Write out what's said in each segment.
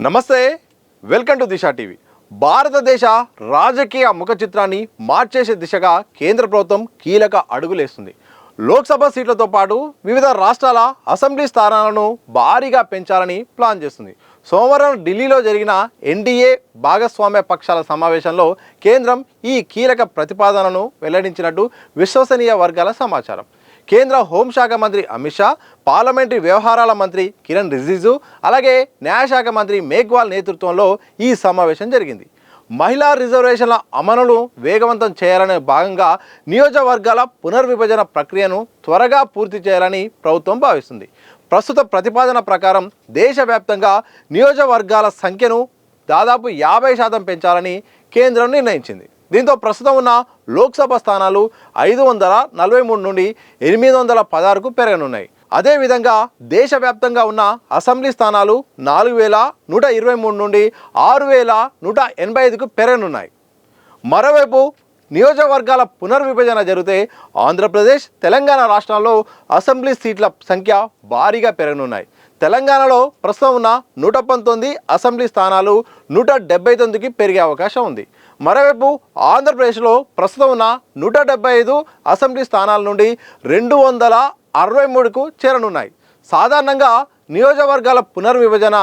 నమస్తే, welcome to Disha TV. భారతదేశ రాజకీయ ముఖ చిత్రాన్ని మార్చేసే దిశగా కేంద్ర ప్రభుత్వం కీలక అడుగులేస్తుంది. లోక్సభ సీట్లతో పాటు వివిధ రాష్ట్రాల అసెంబ్లీ స్థానాలను భారీగా పెంచాలని ప్లాన్ చేస్తుంది. సోమవారం ఢిల్లీలో జరిగిన ఎన్డీఏ భాగస్వామ్య పక్షాల సమావేశంలో కేంద్రం ఈ కీలక ప్రతిపాదనను వెల్లడించినట్టు విశ్వసనీయ వర్గాల సమాచారం. కేంద్ర హోంశాఖ మంత్రి అమిత్ షా, పార్లమెంటరీ వ్యవహారాల మంత్రి కిరణ్ రిజిజు, అలాగే న్యాయశాఖ మంత్రి మేఘ్వాల్ నేతృత్వంలో ఈ సమావేశం జరిగింది. మహిళా రిజర్వేషన్ల అమలును వేగవంతం చేయాలనే భాగంగా నియోజకవర్గాల పునర్విభజన ప్రక్రియను త్వరగా పూర్తి చేయాలని ప్రభుత్వం భావిస్తుంది. ప్రస్తుత ప్రతిపాదన ప్రకారం దేశవ్యాప్తంగా నియోజకవర్గాల సంఖ్యను దాదాపు 50% పెంచాలని కేంద్రం నిర్ణయించింది. దీంతో ప్రస్తుతం ఉన్న లోక్సభ స్థానాలు 543 నుండి 816కు పెరగనున్నాయి. అదేవిధంగా దేశవ్యాప్తంగా ఉన్న అసెంబ్లీ స్థానాలు 4123 నుండి 6185కు పెరగనున్నాయి. మరోవైపు నియోజకవర్గాల పునర్విభజన జరిగితే ఆంధ్రప్రదేశ్, తెలంగాణ రాష్ట్రాల్లో అసెంబ్లీ సీట్ల సంఖ్య భారీగా పెరగనున్నాయి. తెలంగాణలో ప్రస్తుతం ఉన్న 119 అసెంబ్లీ స్థానాలు 179కి పెరిగే అవకాశం ఉంది. మరోవైపు ఆంధ్రప్రదేశ్లో ప్రస్తుతం ఉన్న 175 అసెంబ్లీ స్థానాల నుండి 263కు చేరనున్నాయి. సాధారణంగా నియోజకవర్గాల పునర్విభజన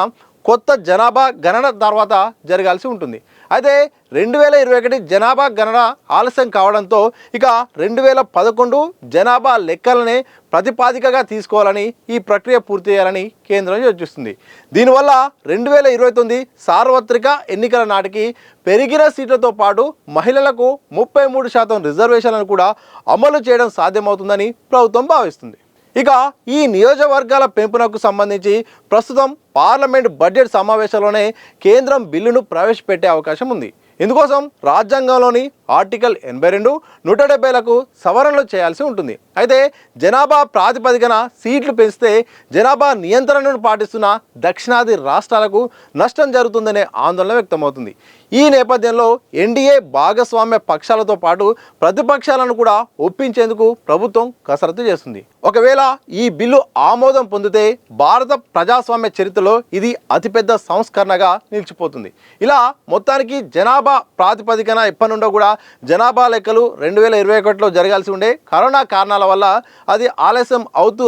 కొత్త జనాభా గణన తర్వాత జరగాల్సి ఉంటుంది. అయితే 2021 జనాభా గణన ఆలస్యం కావడంతో ఇక 2011 జనాభా లెక్కలనే ప్రతిపాదికగా తీసుకోవాలని ఈ ప్రక్రియ పూర్తి చేయాలని కేంద్రం యోచిస్తుంది. దీనివల్ల 2029 సార్వత్రిక ఎన్నికల నాటికి పెరిగిన సీట్లతో పాటు మహిళలకు 33% రిజర్వేషన్లను కూడా అమలు చేయడం సాధ్యమవుతుందని ప్రభుత్వం భావిస్తుంది. ఇక ఈ నియోజకవర్గాల పెంపునకు సంబంధించి ప్రస్తుతం పార్లమెంట్ బడ్జెట్ సమావేశంలోనే కేంద్రం బిల్లును ప్రవేశపెట్టే అవకాశం ఉంది. ఇందుకోసం రాజ్యాంగంలోని ఆర్టికల్ 82, 170లకు సవరణలు చేయాల్సి ఉంటుంది. అయితే జనాభా ప్రాతిపదికన సీట్లు పెంచితే జనాభా నియంత్రణను పాటిస్తున్న దక్షిణాది రాష్ట్రాలకు నష్టం జరుగుతుందనే ఆందోళన వ్యక్తమవుతుంది. ఈ నేపథ్యంలో ఎన్డీఏ భాగస్వామ్య పక్షాలతో పాటు ప్రతిపక్షాలను కూడా ఒప్పించేందుకు ప్రభుత్వం కసరత్తు చేస్తుంది. ఒకవేళ ఈ బిల్లు ఆమోదం పొందితే భారత ప్రజాస్వామ్య చరిత్రలో ఇది అతిపెద్ద సంస్కరణగా నిలిచిపోతుంది. ఇలా మొత్తానికి జనాభా ప్రాతిపదికన ఎప్పటి నుండో కూడా జనాభా లెక్కలు 2021లో జరగాల్సి ఉండే కరోనా కారణాల వల్ల అది ఆలస్యం అవుతూ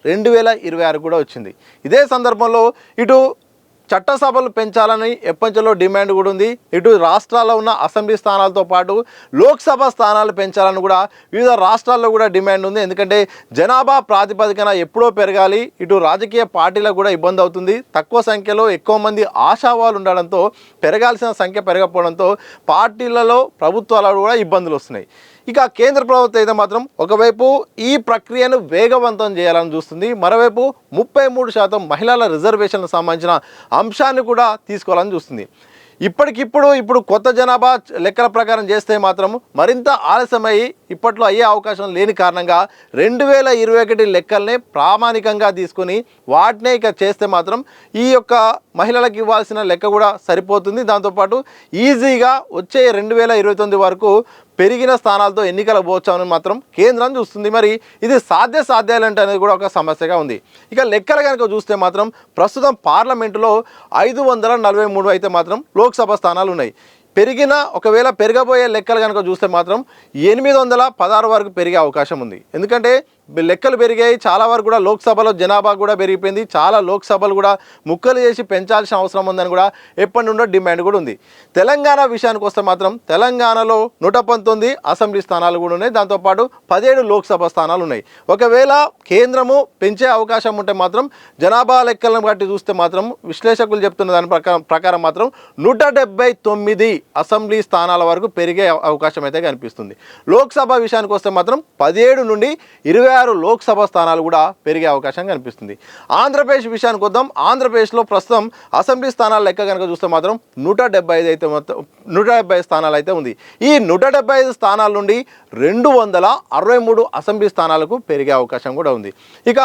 2026 కూడా వచ్చింది. ఇదే సందర్భంలో ఇటు చట్టసభలు పెంచాలని ఎప్పటిలో డిమాండ్ కూడా ఉంది. ఇటు రాష్ట్రాల్లో ఉన్న అసెంబ్లీ స్థానాలతో పాటు లోక్సభ స్థానాలు పెంచాలని కూడా వివిధ రాష్ట్రాల్లో కూడా డిమాండ్ ఉంది. ఎందుకంటే జనాభా ప్రాతిపదికన ఎప్పుడో పెరగాలి, ఇటు రాజకీయ పార్టీలకు కూడా ఇబ్బంది అవుతుంది. తక్కువ సంఖ్యలో ఎక్కువ మంది ఆశావాలు ఉండడంతో పెరగాల్సిన సంఖ్య పెరగకపోవడంతో పార్టీలలో ప్రభుత్వాలలో కూడా ఇబ్బందులు వస్తున్నాయి. ఇక కేంద్ర ప్రభుత్వం అయితే మాత్రం ఒకవైపు ఈ ప్రక్రియను వేగవంతం చేయాలని చూస్తుంది, మరోవైపు 33% మహిళల రిజర్వేషన్లకు సంబంధించిన అంశాన్ని కూడా తీసుకోవాలని చూస్తుంది. ఇప్పుడు కొత్త జనాభా లెక్కల ప్రకారం చేస్తే మాత్రం మరింత ఆలస్యమయ్యి ఇప్పట్లో అయ్యే అవకాశం లేని కారణంగా 2021 లెక్కల్నే ప్రామాణికంగా తీసుకొని వాటినే ఇక చేస్తే మాత్రం ఈ యొక్క మహిళలకు ఇవ్వాల్సిన లెక్క కూడా సరిపోతుంది. దాంతోపాటు ఈజీగా వచ్చే 2029 వరకు పెరిగిన స్థానాలతో ఎన్నికల పోవచ్చామని మాత్రం కేంద్రం చూస్తుంది. మరి ఇది సాధ్యాలంటే అనేది కూడా ఒక సమస్యగా ఉంది. ఇక లెక్కలు కనుక చూస్తే మాత్రం ప్రస్తుతం పార్లమెంటులో 543 అయితే మాత్రం లోక్సభ స్థానాలు ఉన్నాయి. ఒకవేళ పెరగబోయే లెక్కలు కనుక చూస్తే మాత్రం 816 వరకు పెరిగే అవకాశం ఉంది. ఎందుకంటే లెక్కలు పెరిగాయి, చాలా వరకు కూడా లోక్సభలో జనాభా కూడా పెరిగిపోయింది. చాలా లోక్సభలు కూడా ముక్కలు చేసి పెంచాల్సిన అవసరం ఉందని కూడా ఎప్పటి నుండో డిమాండ్ కూడా ఉంది. తెలంగాణ విషయానికి వస్తే మాత్రం తెలంగాణలో 119 అసెంబ్లీ స్థానాలు కూడా ఉన్నాయి. దాంతోపాటు 17 లోక్సభ స్థానాలు ఉన్నాయి. ఒకవేళ కేంద్రము పెంచే అవకాశం ఉంటే మాత్రం జనాభా లెక్కలను బట్టి చూస్తే మాత్రం విశ్లేషకులు చెప్తున్న దాని ప్రకారం మాత్రం 179 అసెంబ్లీ స్థానాల వరకు పెరిగే అవకాశం అయితే కనిపిస్తుంది. లోక్సభ విషయానికి వస్తే మాత్రం 17 నుండి 26 లోక్సభ స్థానాలు కూడా పెరిగే అవకాశం కనిపిస్తుంది. ఆంధ్రప్రదేశ్ విషయానికి వద్దాం. ఆంధ్రప్రదేశ్లో ప్రస్తుతం అసెంబ్లీ స్థానాల లెక్క కనుక చూస్తే మాత్రం 175 అయితే మొత్తం 170 స్థానాలు అయితే ఉంది. ఈ 175 స్థానాల నుండి 263 అసెంబ్లీ స్థానాలకు పెరిగే అవకాశం కూడా ఉంది. ఇక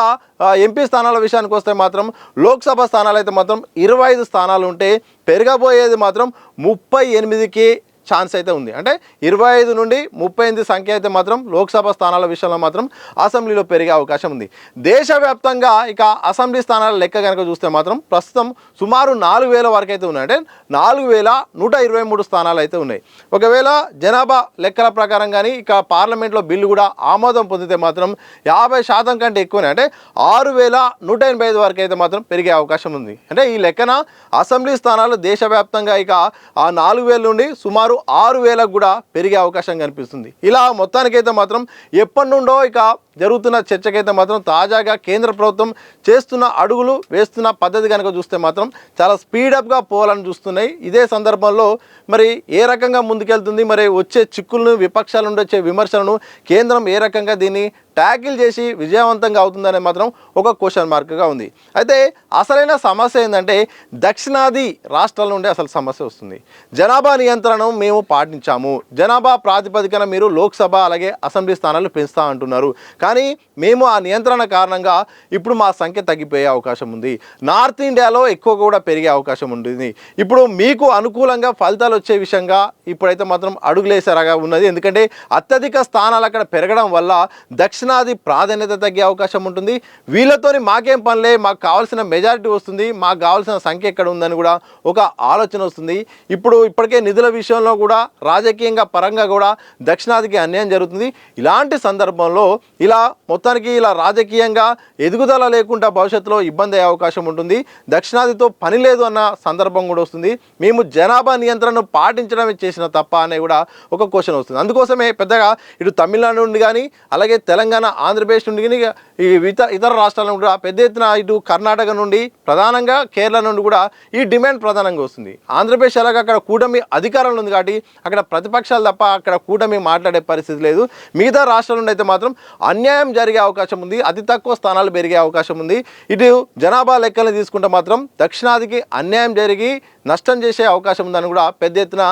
ఎంపీ స్థానాల విషయానికి వస్తే మాత్రం లోక్సభ స్థానాలు అయితే మాత్రం 25 స్థానాలు ఉంటే పెరగబోయేది మాత్రం 38కి ఛాన్స్ అయితే ఉంది. అంటే 25 నుండి 38 సంఖ్య అయితే మాత్రం లోక్సభ స్థానాల విషయంలో మాత్రం అసెంబ్లీలో పెరిగే అవకాశం ఉంది. దేశవ్యాప్తంగా ఇక అసెంబ్లీ స్థానాల లెక్క కనుక చూస్తే మాత్రం ప్రస్తుతం సుమారు 4000 వరకు అయితే ఉన్నాయి. అంటే 4123 స్థానాలు అయితే ఉన్నాయి. ఒకవేళ జనాభా లెక్కల ప్రకారం కానీ ఇక పార్లమెంట్లో బిల్లు కూడా ఆమోదం పొందితే మాత్రం 50% కంటే ఎక్కువనే, అంటే 6185 వరకు అయితే మాత్రం పెరిగే అవకాశం ఉంది. అంటే ఈ లెక్కన అసెంబ్లీ స్థానాలు దేశవ్యాప్తంగా ఇక ఆ 4000 నుండి సుమారు 6000కు కూడా పెరిగే అవకాశం కనిపిస్తుంది. ఇలా మొత్తానికైతే మాత్రం ఎప్పటి నుండో ఇక జరుగుతున్న చర్చకైతే మాత్రం తాజాగా కేంద్ర ప్రభుత్వం చేస్తున్న అడుగులు వేస్తున్న పద్ధతి కనుక చూస్తే మాత్రం చాలా స్పీడప్గా పోవాలని చూస్తున్నాయి. ఇదే సందర్భంలో మరి ఏ రకంగా ముందుకెళ్తుంది, మరి వచ్చే చిక్కులను విపక్షాల నుండి వచ్చే విమర్శలను కేంద్రం ఏ రకంగా దీన్ని ట్యాకిల్ చేసి విజయవంతంగా అవుతుందనే మాత్రం ఒక క్వశ్చన్ మార్క్గా ఉంది. అయితే అసలైన సమస్య ఏంటంటే దక్షిణాది రాష్ట్రాల నుండి అసలు సమస్య వస్తుంది. జనాభా నియంత్రణను మేము పాటించాము, జనాభా ప్రాతిపదికన మీరు లోక్సభ అలాగే అసెంబ్లీ స్థానాలు పెంచుతా అంటున్నారు, కానీ మేము ఆ నియంత్రణ కారణంగా ఇప్పుడు మా సంఖ్య తగ్గిపోయే అవకాశం ఉంది. నార్త్ ఇండియాలో ఎక్కువ కూడా పెరిగే అవకాశం ఉంటుంది. ఇప్పుడు మీకు అనుకూలంగా ఫలితాలు వచ్చే విషయంగా ఇప్పుడైతే మాత్రం అడుగులేసారగా ఉన్నది. ఎందుకంటే అత్యధిక స్థానాలు అక్కడ పెరగడం వల్ల దక్షిణాది ప్రాధాన్యత తగ్గే అవకాశం ఉంటుంది. వీళ్ళతోని మాకేం పనిలే, మాకు కావాల్సిన మెజారిటీ వస్తుంది, మాకు కావాల్సిన సంఖ్య ఎక్కడ ఉందని కూడా ఒక ఆలోచన వస్తుంది. ఇప్పటికే నిధుల విషయంలో కూడా రాజకీయంగా పరంగా కూడా దక్షిణాదికి అన్యాయం జరుగుతుంది. ఇలాంటి సందర్భంలో ఇలా మొత్తానికి ఇలా రాజకీయంగా ఎదుగుదల లేకుండా భవిష్యత్తులో ఇబ్బంది అయ్యే అవకాశం ఉంటుంది. దక్షిణాదితో పని లేదు అన్న సందర్భం కూడా వస్తుంది. మేము జనాభా నియంత్రణను పాటించడమే చేసిన తప్ప అనే కూడా ఒక క్వశ్చన్ వస్తుంది. అందుకోసమే పెద్దగా ఇటు తమిళనాడు నుండి కానీ అలాగే తెలంగాణ ఆంధ్రప్రదేశ్ నుండి కానీ ఈ ఇతర రాష్ట్రాల నుండి కూడా పెద్ద ఎత్తున ఇటు కర్ణాటక నుండి ప్రధానంగా కేరళ నుండి కూడా ఈ డిమాండ్ ప్రధానంగా వస్తుంది. ఆంధ్రప్రదేశ్ అలాగే అక్కడ కూటమి అధికారంలో ఉంది కాబట్టి అక్కడ ప్రతిపక్షాలు తప్ప అక్కడ కూటమి మాట్లాడే పరిస్థితి లేదు. మిగతా రాష్ట్రాల నుండి అయితే మాత్రం అన్యాయం జరిగే అవకాశం ఉంది, అతి తక్కువ స్థానాలు పెరిగే అవకాశం ఉంది. ఇటు జనాభా లెక్కలను తీసుకుంటే మాత్రం దక్షిణాదికి అన్యాయం జరిగి నష్టం చేసే అవకాశం ఉందని కూడా పెద్ద ఎత్తున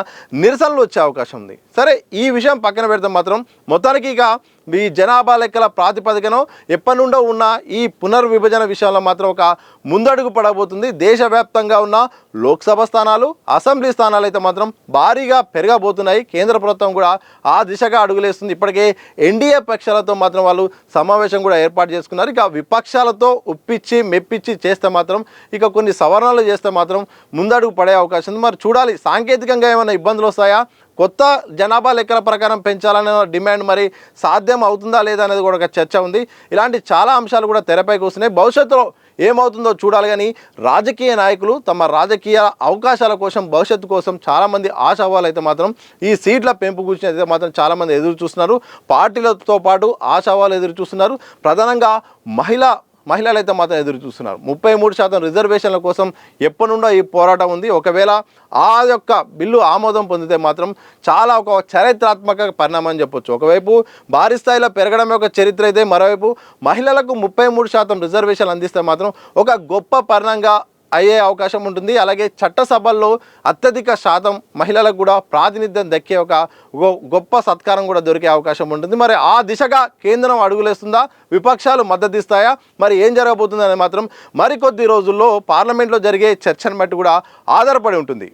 నిరసనలు వచ్చే అవకాశం ఉంది. సరే, ఈ విషయం పక్కన పెడితే మాత్రం మొత్తానికి ఇక ఈ జనాభా లెక్కల ప్రాతిపదికన ఎప్పటి నుండో ఉన్న ఈ పునర్విభజన విషయంలో మాత్రం ఒక ముందడుగు పడబోతుంది. దేశవ్యాప్తంగా ఉన్న లోక్సభ స్థానాలు అసెంబ్లీ స్థానాలు అయితే మాత్రం భారీగా పెరగబోతున్నాయి. కేంద్ర ప్రభుత్వం కూడా ఆ దిశగా అడుగులేస్తుంది. ఇప్పటికే ఎన్డీఏ పక్షాలతో మాత్రం వాళ్ళు సమావేశం కూడా ఏర్పాటు చేసుకున్నారు. ఇక విపక్షాలతో ఒప్పించి మెప్పించి చేస్తే మాత్రం ఇక కొన్ని సవరణలు చేస్తే మాత్రం ముందడుగు పడే అవకాశం ఉంది. మరి చూడాలి, సాంకేతికంగా ఏమైనా ఇబ్బందులు వస్తాయా, కొత్త జనాభా లెక్కల ప్రకారం పెంచాలనే డిమాండ్ మరి సాధ్యం అవుతుందా లేదా అనేది కూడా ఒక చర్చ ఉంది. ఇలాంటి చాలా అంశాలు కూడా తెరపైకి వస్తున్నాయి. భవిష్యత్తులో ఏమవుతుందో చూడాలి. కానీ రాజకీయ నాయకులు తమ రాజకీయ అవకాశాల కోసం భవిష్యత్తు కోసం చాలామంది ఆశావాళ్ళు అయితే మాత్రం ఈ సీట్ల పెంపు గురించి అయితే మాత్రం చాలామంది ఎదురు చూస్తున్నారు. పార్టీలతో పాటు ఆశావాళ్ళు ఎదురు చూస్తున్నారు. ప్రధానంగా మహిళలు అయితే మాత్రం ఎదురు చూస్తున్నారు. 33% రిజర్వేషన్ల కోసం ఎప్పటి నుండో ఈ పోరాటం ఉంది. ఒకవేళ ఆ యొక్క బిల్లు ఆమోదం పొందితే మాత్రం చాలా ఒక చారిత్రాత్మక పరిణామం అని చెప్పొచ్చు. ఒకవైపు భారీ స్థాయిలో పెరగడమే ఒక చరిత్ర అయితే, మరోవైపు మహిళలకు 33% రిజర్వేషన్లు అందిస్తే మాత్రం ఒక గొప్ప పరిణామంగా అయ్యే అవకాశం ఉంటుంది. అలాగే చట్టసభల్లో అత్యధిక శాతం మహిళలకు కూడా ప్రాతినిధ్యం దక్కే ఒక గొప్ప సత్కారం కూడా దొరికే అవకాశం ఉంటుంది. మరి ఆ దిశగా కేంద్రం అడుగులేస్తుందా, విపక్షాలు మద్దతు ఇస్తాయా, మరి ఏం జరగబోతుంది అనేది మాత్రం మరికొద్ది రోజుల్లో పార్లమెంట్లో జరిగే చర్చను బట్టి కూడా ఆధారపడి ఉంటుంది.